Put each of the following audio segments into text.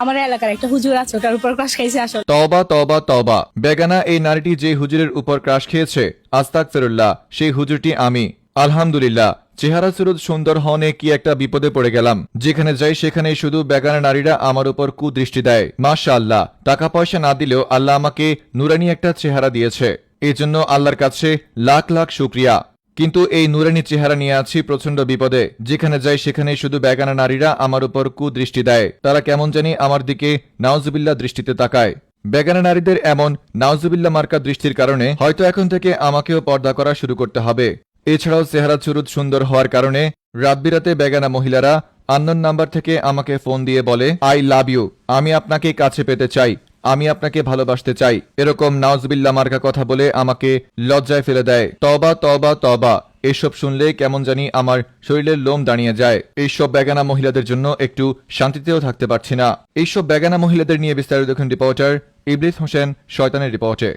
আমার এলাকার একটা হুজুর আছে, ওটার উপর ক্রাশ খাইছে আসলে। তওবা তওবা তওবা, বেগানা এই নারীটি যে হুজুরের উপর ক্রাশ খেয়েছে, আস্তাগফিরুল্লাহ, সেই হুজুরটি আমি। আলহামদুলিল্লাহ, চেহারা সুরত সুন্দর হনে কি একটা বিপদে পড়ে গেলাম। যেখানে যাই সেখানে শুধু বেগানা নারীরা আমার উপর কুদৃষ্টি দেয়। মাশাআল্লাহ, টাকা পয়সা না দিলেও আল্লাহ আমাকে নুরানি একটা চেহারা দিয়েছে, এজন্য আল্লাহর কাছে লাখ লাখ শুকরিয়া। কিন্তু এই নুরানি চেহারা নিয়ে আছি প্রচন্ড বিপদে। যেখানে যাই সেখানে শুধু বেগানা নারীরা আমার উপর কুদৃষ্টি দেয়। তারা কেমন জানি আমার দিকে নাউজুবিল্লাহ দৃষ্টিতে তাকায়। বেগানা নারীদের এমন নাউজুবিল্লাহ মার্কা দৃষ্টির কারণে হয়তো এখন থেকে আমাকেও পর্দা করা শুরু করতে হবে। এছাড়াও চেহারা চুরুত সুন্দর হওয়ার কারণে রাত বিরাতে বেগানা মহিলারা আননোন নাম্বার থেকে আমাকে ফোন দিয়ে বলে, আই লাভ ইউ, আমি আপনাকে কাছে পেতে চাই, আমি আপনাকে ভালোবাসতে চাই, এরকম নাউজবিল্লাহ মার্কা কথা বলে আমাকে লজ্জায় ফেলে দেয়। তওবা তওবা তওবা, এসব শুনলে কেমন জানি আমার শরীরের লোম দাঁড়িয়ে যায়। এইসব বেগানা মহিলাদের জন্য একটু শান্তিতেও থাকতে পারছি না। এইসব বেগানা মহিলাদের নিয়ে বিস্তারিত দেখুন রিপোর্টার ইবলিস হোসেন শয়তানের রিপোর্টে।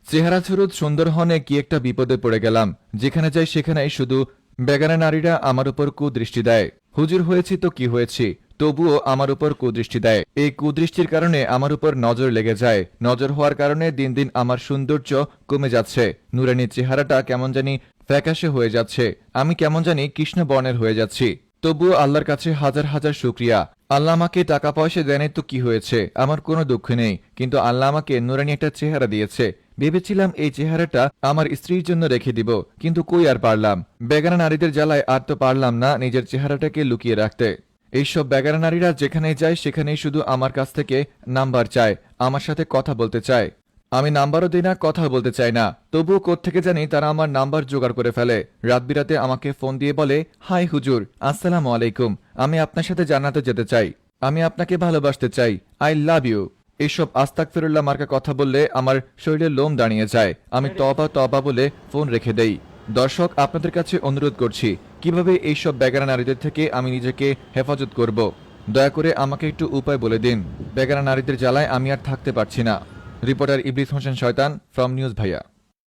চেহারা চুরুত সুন্দর হনে কি একটা বিপদে পড়ে গেলাম। যেখানে যাই সেখানেই শুধু বেগানা নারীরা আমার উপর কুদৃষ্টি দেয়। হুজুর হয়েছি তো কি হয়েছি, তবুও আমার উপর কুদৃষ্টি দেয়। এই কুদৃষ্টির কারণে আমার উপর নজর লেগে যায়। নজর হওয়ার কারণে দিন দিন আমার সৌন্দর্য কমে যাচ্ছে। নুরানি চেহারাটা কেমন জানি ফ্যাকাশে হয়ে যাচ্ছে। আমি কেমন জানি কৃষ্ণ বর্ণের হয়ে যাচ্ছি। তবুও আল্লাহর কাছে হাজার হাজার শুকরিয়া। আল্লাহ আমাকে টাকা পয়সা দেয়নি তো কি হয়েছে, আমার কোনো দুঃখ নেই, কিন্তু আল্লাহ আমাকে নুরানি একটা চেহারা দিয়েছে। ভেবেছিলাম এই চেহারাটা আমার স্ত্রীর জন্য রেখে দিব, কিন্তু কই আর পারলাম। বেগানা নারীদের জ্বালায় আর তো পারলাম না নিজের চেহারাটাকে লুকিয়ে রাখতে। এইসব বেগানা নারীরা যেখানে যায় সেখানেই শুধু আমার কাছ থেকে নাম্বার চায়, আমার সাথে কথা বলতে চায়। আমি নাম্বারও দিই না, কথা বলতে চাই না, তবুও কোত্থেকে জানি তারা আমার নাম্বার জোগাড় করে ফেলে। রাত বিরাতে আমাকে ফোন দিয়ে বলে, হাই হুজুর, আসসালামু আলাইকুম, আমি আপনার সাথে জান্নাতে যেতে চাই, আমি আপনাকে ভালোবাসতে চাই, আই লাভ ইউ। এইসব আস্তাগফিরুল্লাহ মার্কা কথা বললে আমার শরীরের লোম দাঁড়িয়ে যায়। আমি তওবা তওবা বলে ফোন রেখে দেই। দর্শক, আপনাদের কাছে অনুরোধ করছি, কিভাবে এইসব বেগানা নারীদের থেকে আমি নিজেকে হেফাজত করব, দয়া করে আমাকে একটু উপায় বলে দিন। বেগানা নারীদের জ্বালায় আমি আর থাকতে পারছি না। রিপোর্টার ইবলিস হোসেন শয়তান ফ্রম নিউজ ভাইয়া।